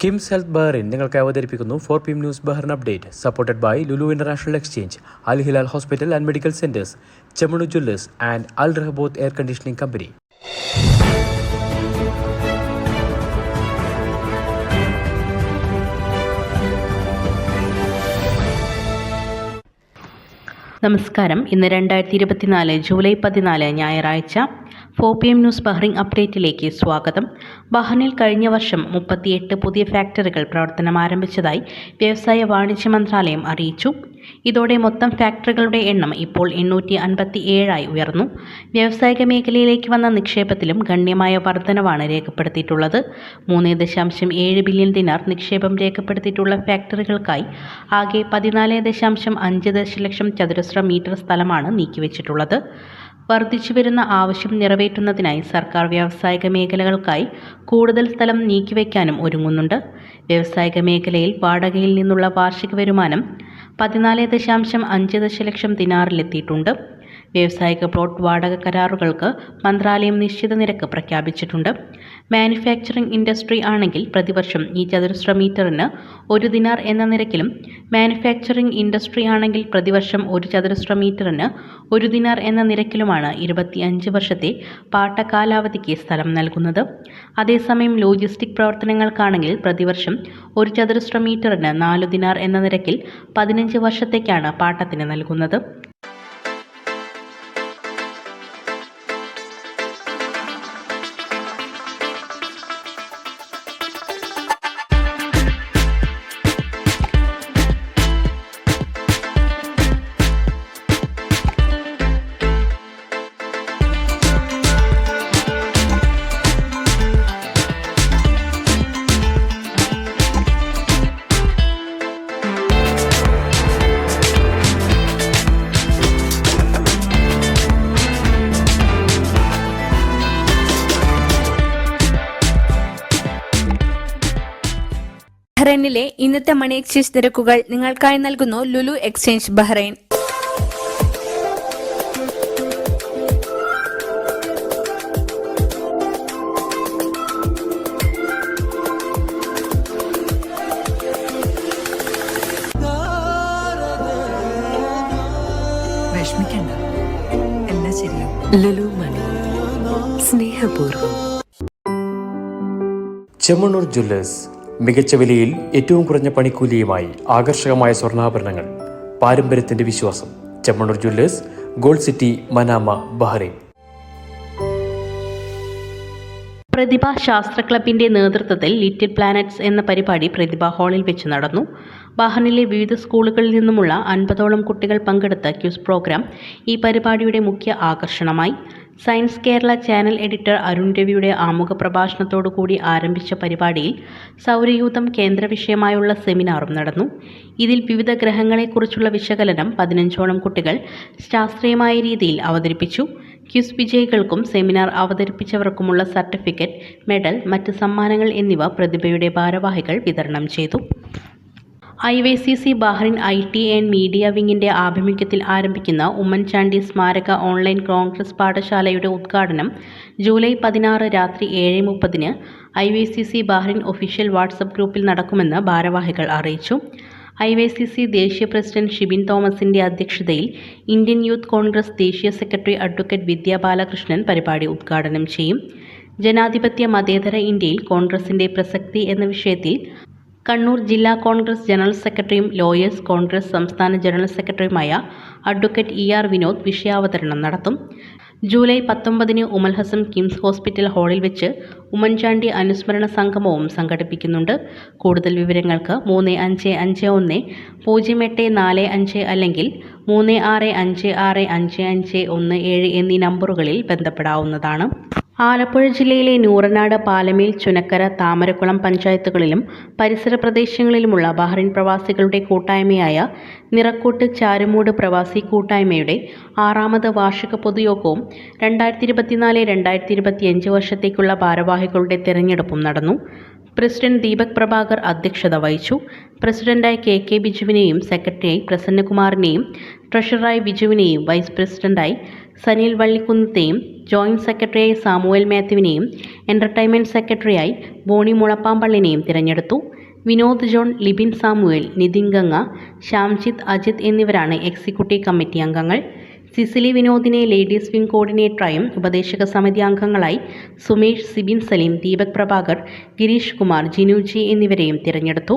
KIMS health Bahrain നിങ്ങൾക്ക് അവതരിപ്പിക്കുന്നു 4 PM news Bahrain update supported by Lulu international exchange, Al Hilal hospital and medical centres, Chemmanur jewellers and Al Rahaboth air conditioning company. നമസ്കാരം. ഇന്ന് 2024 July 14 ഞായറാഴ്ച 4 PM news Bahrain അപ്ഡേറ്റിലേക്ക് സ്വാഗതം. ബഹ്റൈനിൽ കഴിഞ്ഞ വർഷം 38 പുതിയ ഫാക്ടറികൾ പ്രവർത്തനം ആരംഭിച്ചതായി വ്യവസായ വാണിജ്യ മന്ത്രാലയം അറിയിച്ചു. ഇതോടെ മൊത്തം ഫാക്ടറികളുടെ എണ്ണം ഇപ്പോൾ 857 ഉയർന്നു. വ്യാവസായിക മേഖലയിലേക്ക് വന്ന നിക്ഷേപത്തിലും ഗണ്യമായ വർധനവാണ് രേഖപ്പെടുത്തിയിട്ടുള്ളത്. 3.7 ബില്യൺ ദിനാർ നിക്ഷേപം രേഖപ്പെടുത്തിയിട്ടുള്ള ഫാക്ടറികൾക്കായി ആകെ 14.5 ദശലക്ഷം ചതുരശ്ര മീറ്റർ സ്ഥലമാണ് നീക്കിവച്ചിട്ടുള്ളത്. വർദ്ധിച്ചുവരുന്ന ആവശ്യം നിറവേറ്റുന്നതിനായി സർക്കാർ വ്യാവസായിക മേഖലകൾക്കായി കൂടുതൽ സ്ഥലം നീക്കിവെക്കാനും ഒരുങ്ങുന്നുണ്ട്. വ്യാവസായിക മേഖലയിൽ വാടകയിൽ നിന്നുള്ള വാർഷിക വരുമാനം 14.5 ദശലക്ഷം ദിനാറിലെത്തിയിട്ടുണ്ട്. വ്യാവസായിക പ്ലോട്ട് വാടക കരാറുകൾക്ക് മന്ത്രാലയം നിശ്ചിത നിരക്ക് പ്രഖ്യാപിച്ചിട്ടുണ്ട്. മാനുഫാക്ചറിംഗ് ഇൻഡസ്ട്രി ആണെങ്കിൽ പ്രതിവർഷം ഈ ചതുരശ്ര മീറ്ററിന് 1 ദിനാർ എന്ന നിരക്കിലും, മാനുഫാക്ചറിംഗ് ഇൻഡസ്ട്രി ആണെങ്കിൽ പ്രതിവർഷം 1 ചതുരശ്ര മീറ്ററിന് 1 ദിനാർ എന്ന നിരക്കിലുമാണ് 25 വർഷത്തെ പാട്ട കാലാവധിക്ക് സ്ഥലം നൽകുന്നത്. അതേസമയം ലോജിസ്റ്റിക് പ്രവർത്തനങ്ങൾക്കാണെങ്കിൽ പ്രതിവർഷം 1 ചതുരശ്ര മീറ്ററിന് 4 ദിനാർ എന്ന നിരക്കിൽ 15 വർഷത്തേക്കാണ് പാട്ടത്തിന് നൽകുന്നത്. ബഹ്റൈനിലെ ഇന്നത്തെ മണി എക്സ്ചേഞ്ച് നിരക്കുകൾ നിങ്ങൾക്കായി നൽകുന്നു ലുലു എക്സ്ചേഞ്ച് ബഹ്റൈൻ. വിഷമിക്കണ്ട, എല്ലാം ശരിയാവും. ലുലു മണി, സ്നേഹപൂർവ്വം. ചെമ്മണൂർ ജ്വല്ലേഴ്സ് മികച്ച വിലയിൽ ഏറ്റവും കുറഞ്ഞ പണിക്കൂലിയുമായി ആകർഷകമായ സ്വർണ്ണാഭരണങ്ങൾ, പാരമ്പര്യത്തിന്റെ വിശ്വാസം. Chemmanur jewellers, gold city, Manama, Bahrain. Prathibha ശാസ്ത്ര ക്ലബിന്റെ നേതൃത്വത്തിൽ ലിറ്റിൽ പ്ലാനറ്റ്സ് എന്ന പരിപാടി പ്രതിഭ ഹാളിൽ വെച്ച് നടന്നു. ബഹ്റൈനിലെ വിവിധ സ്കൂളുകളിൽ നിന്നുമുള്ള 50ഓളം കുട്ടികൾ പങ്കെടുത്ത ക്യൂസ് പ്രോഗ്രാം ഈ പരിപാടിയുടെ മുഖ്യ ആകർഷണമായി. Science Kerala channel editor Arun രവിയുടെ ആമുഖ പ്രഭാഷണത്തോടുകൂടി ആരംഭിച്ച പരിപാടിയിൽ സൗരയൂഥം കേന്ദ്ര വിഷയമായുള്ള സെമിനാറും നടന്നു. ഇതിൽ വിവിധ ഗ്രഹങ്ങളെക്കുറിച്ചുള്ള വിശകലനം 15ഓളം കുട്ടികൾ ശാസ്ത്രീയമായ രീതിയിൽ അവതരിപ്പിച്ചു. ക്വിസ് വിജയികൾക്കും സെമിനാർ അവതരിപ്പിച്ചവർക്കുമുള്ള സർട്ടിഫിക്കറ്റ്, മെഡൽ, മറ്റ് സമ്മാനങ്ങൾ എന്നിവ പ്രതിഭയുടെ ഭാരവാഹികൾ വിതരണം ചെയ്തു. IYCC Bahrain IT and media വിങ്ങിന്റെ ആഭിമുഖ്യത്തിൽ ആരംഭിക്കുന്ന ഉമ്മൻചാണ്ടി സ്മാരക ഓൺലൈൻ കോൺഗ്രസ് പാഠശാലയുടെ ഉദ്ഘാടനം ജൂലൈ 16 രാത്രി 7:30 IYCC ബഹ്റൈൻ ഒഫീഷ്യൽ വാട്സപ്പ് ഗ്രൂപ്പിൽ നടക്കുമെന്ന് ഭാരവാഹികൾ അറിയിച്ചു. IYCC ദേശീയ പ്രസിഡന്റ് ഷിബിൻ തോമസിന്റെ അധ്യക്ഷതയിൽ ഇന്ത്യൻ യൂത്ത് കോൺഗ്രസ് ദേശീയ സെക്രട്ടറി അഡ്വക്കേറ്റ് വിദ്യാ ബാലകൃഷ്ണൻ പരിപാടി ഉദ്ഘാടനം ചെയ്യും. ജനാധിപത്യ മതേതര ഇന്ത്യയിൽ കോൺഗ്രസിന്റെ പ്രസക്തി എന്ന വിഷയത്തിൽ കണ്ണൂർ ജില്ലാ കോൺഗ്രസ് ജനറൽ സെക്രട്ടറിയും ലോയേഴ്സ് കോൺഗ്രസ് സംസ്ഥാന ജനറൽ സെക്രട്ടറിയുമായ അഡ്വക്കേറ്റ് ER വിനോദ് വിഷയാവതരണം നടത്തും. ജൂലൈ 19 ഉമൽ ഹസൻ കിംസ് ഹോസ്പിറ്റൽ ഹാളിൽ വെച്ച് ഉമ്മൻചാണ്ടി അനുസ്മരണ സംഗമവും സംഘടിപ്പിക്കുന്നുണ്ട്. കൂടുതൽ വിവരങ്ങൾക്ക് 3551-0845 അല്ലെങ്കിൽ 36565517 എന്നീ നമ്പറുകളിൽ ബന്ധപ്പെടാവുന്നതാണ്. ആലപ്പുഴ ജില്ലയിലെ നൂറനാട്, പാലമേൽ, ചുനക്കര, താമരക്കുളം പഞ്ചായത്തുകളിലും പരിസര പ്രദേശങ്ങളിലുമുള്ള ബഹ്റൈൻ പ്രവാസികളുടെ കൂട്ടായ്മയായ നിറക്കൂട്ട് ചാരുമൂട് പ്രവാസി കൂട്ടായ്മയുടെ 6ാമത് വാർഷിക പൊതുയോഗവും 2024-2025 വർഷത്തേക്കുള്ള ഭാരവാഹികളുടെ തെരഞ്ഞെടുപ്പും നടന്നു. പ്രസിഡന്റ് ദീപക് പ്രഭാകർ അധ്യക്ഷത വഹിച്ചു. പ്രസിഡന്റായി KK ബിജുവിനെയും സെക്രട്ടറിയായി പ്രസന്നകുമാറിനെയും ട്രഷററായി ബിജുവിനെയും വൈസ് പ്രസിഡന്റായി സനിൽ വള്ളിക്കുന്നത്തെയും ജോയിന്റ് സെക്രട്ടറിയായി സാമുവൽ മാത്യുവിനെയും എൻ്റർടൈൻമെൻറ്റ് സെക്രട്ടറിയായി ബോണി മുളപ്പാമ്പള്ളിനെയും തിരഞ്ഞെടുത്തു. വിനോദ് ജോൺ, ലിബിൻ സാമുവേൽ, നിതിൻ ഗംഗ, ശ്യാംജിത്ത്, അജിത് എന്നിവരാണ് എക്സിക്യൂട്ടീവ് കമ്മിറ്റി അംഗങ്ങൾ. സിസിലി വിനോദിനെ ലേഡീസ് വിംഗ് കോർഡിനേറ്ററായും ഉപദേശക സമിതി അംഗങ്ങളായി സുമേഷ്, സിബിൻ സലീം, ദീപക് പ്രഭാകർ, ഗിരീഷ് കുമാർ, ജിനു ജി എന്നിവരെയും തിരഞ്ഞെടുത്തു.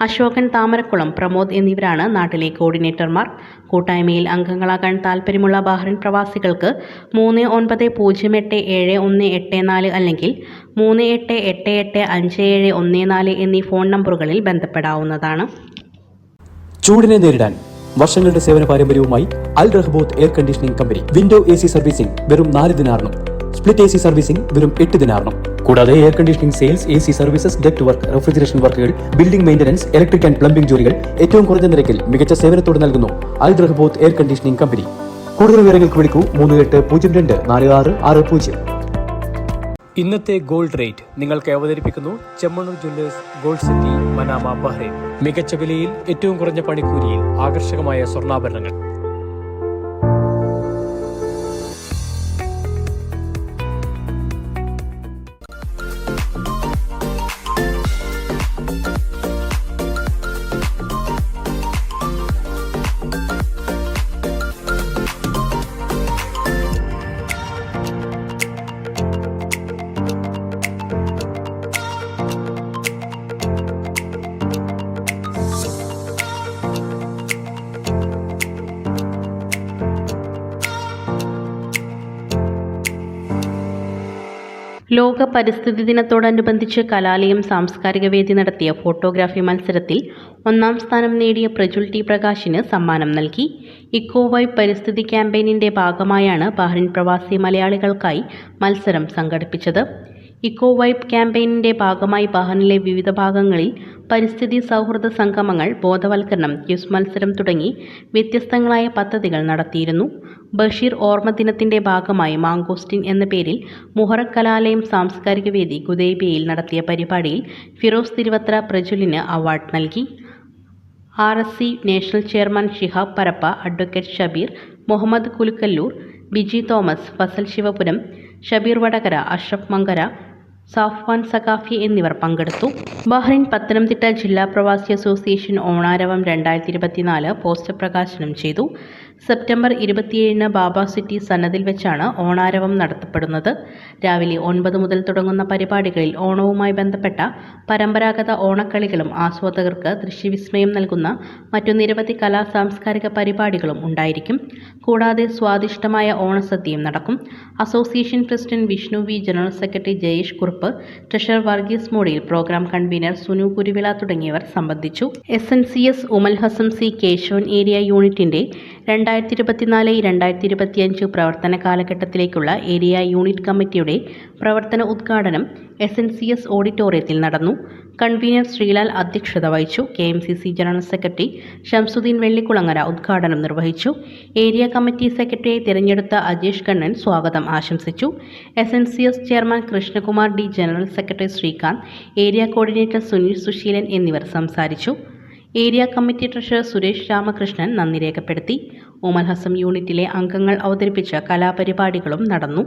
അശോകൻ താമരക്കുളം, പ്രമോദ് എന്നിവരാണ് നാട്ടിലെ കോർഡിനേറ്റർമാർ. കൂട്ടായ്മയിൽ അംഗങ്ങളാകാൻ താൽപ്പര്യമുള്ള ബഹ്റിൻ പ്രവാസികൾക്ക് 39087184 അല്ലെങ്കിൽ 38885714 എന്നീ ഫോൺ നമ്പറുകളിൽ ബന്ധപ്പെടാവുന്നതാണ്. ചൂടിനെ നേരിടാൻ വർഷങ്ങളുടെ സേവന പാരമ്പര്യവുമായി Al Rahboth air conditioning company. Window AC servicing വെറും 4 ദിനാറിനും സ്പ്ലിറ്റ് AC സർവീസിംഗ് വെറും 8 ദിനാറിനും. കൂടാതെ air conditioning sales, AC services, duct work, refrigeration വർക്കുകൾ, building maintenance, electric and plumbing ജോലികൾ ഏറ്റവും കുറഞ്ഞ നിരക്കിൽ മികച്ച സേവനത്തോടെ നൽകുന്നു Al Rahboth air conditioning company. കൂടുതൽ വിവരങ്ങൾക്ക് വിളിക്കൂ 38024660. ഇന്നത്തെ ഗോൾഡ് റേറ്റ് നിങ്ങൾക്ക് അവതരിപ്പിക്കുന്നു Chemmanur jewellers, gold city, Manama, Bahrain. മികച്ച വിലയിൽ ഏറ്റവും കുറഞ്ഞ പണിക്കൂലിയിൽ ആകർഷകമായ സ്വർണ്ണാഭരണങ്ങൾ. ലോക പരിസ്ഥിതി ദിനത്തോടനുബന്ധിച്ച് കലാലയം സാംസ്കാരിക വേദി നടത്തിയ ഫോട്ടോഗ്രാഫി മത്സരത്തിൽ 1ാം സ്ഥാനം നേടിയ പ്രജുൽ ടി പ്രകാശിന് സമ്മാനം നൽകി. ഇക്കോ വൈബ് പരിസ്ഥിതി ക്യാമ്പയിനിൻ്റെ ഭാഗമായാണ് ബഹ്റിൻ പ്രവാസി മലയാളികൾക്കായി മത്സരം സംഘടിപ്പിച്ചത്. ഇക്കോ വൈബ് ക്യാമ്പയിനിൻ്റെ ഭാഗമായി ബഹ്റിനിലെ വിവിധ ഭാഗങ്ങളിൽ പരിസ്ഥിതി സൗഹൃദ സംഗമങ്ങൾ, ബോധവൽക്കരണം, ക്വിസ് മത്സരം തുടങ്ങി വ്യത്യസ്തങ്ങളായ പദ്ധതികൾ നടത്തിയിരുന്നു. ബഷീർ ഓർമ്മ ദിനത്തിൻ്റെ ഭാഗമായി മാങ്കോസ്റ്റിൻ എന്ന പേരിൽ മുഹറഖ് കലാലയം സാംസ്കാരിക വേദി ഗുദൈബിയയിൽ നടത്തിയ പരിപാടിയിൽ ഫിറോസ് തിരുവത്ര പ്രജുലിന് അവാർഡ് നൽകി. RSC national chairman Shihab Parappa, advocate Shabeer, Muhammad Kulukkallur, Biji Thomas, Fasal Sivapuram, Shabeer Vadakara, Ashraf Mankara, Safwan Saqafi എന്നിവർ പങ്കെടുത്തു. ബഹ്റിൻ പത്തനംതിട്ട ജില്ലാ പ്രവാസി അസോസിയേഷൻ ഓണാരവം 2024 പോസ്റ്റർ പ്രകാശനം ചെയ്തു. സെപ്റ്റംബർ 27 ബാബ സിറ്റി സന്നദിൽ വെച്ചാണ് ഓണാരവം നടത്തപ്പെടുന്നത്. രാവിലെ 9 മുതൽ തുടങ്ങുന്ന പരിപാടികളിൽ ഓണവുമായി ബന്ധപ്പെട്ട പരമ്പരാഗത ഓണക്കളികളും ആസ്വാദകർക്ക് ദൃശ്യവിസ്മയം നൽകുന്ന മറ്റു നിരവധി കലാ സാംസ്കാരിക പരിപാടികളും ഉണ്ടായിരിക്കും. കൂടാതെ സ്വാദിഷ്ടമായ ഓണസദ്യയും നടക്കും. Association president Vishnu V, general secretary Jayesh Kurup, treasurer Varghese മോഡിയിൽ, പ്രോഗ്രാം കൺവീനർ സുനു കുരുവിള തുടങ്ങിയവർ സംബന്ധിച്ചു. SNCS Umm al Hassam C Keshavan area യൂണിറ്റിൻ്റെ 2024-2025 പ്രവർത്തന കാലഘട്ടത്തിലേക്കുള്ള ഏരിയ യൂണിറ്റ് കമ്മിറ്റിയുടെ പ്രവർത്തന ഉദ്ഘാടനം SNCS ഓഡിറ്റോറിയത്തിൽ നടന്നു. കൺവീനർ ശ്രീലാൽ അധ്യക്ഷത വഹിച്ചു. KMCC general secretary Shamsudheen Vellikulangara ഉദ്ഘാടനം നിർവഹിച്ചു. ഏരിയ കമ്മിറ്റി സെക്രട്ടറിയായി തിരഞ്ഞെടുത്ത അജേഷ് കണ്ണൻ സ്വാഗതം ആശംസിച്ചു. SNCS chairman Krishnakumar D, general secretary Srikanth, area coordinator Sunil Susheelan എന്നിവർ സംസാരിച്ചു. Area committee treasurer Suresh Ramakrishnan നന്ദി രേഖപ്പെടുത്തി. ഉമൽ ഹസം യൂണിറ്റിലെ അംഗങ്ങൾ അവതരിപ്പിച്ച കലാപരിപാടികളും നടന്നു.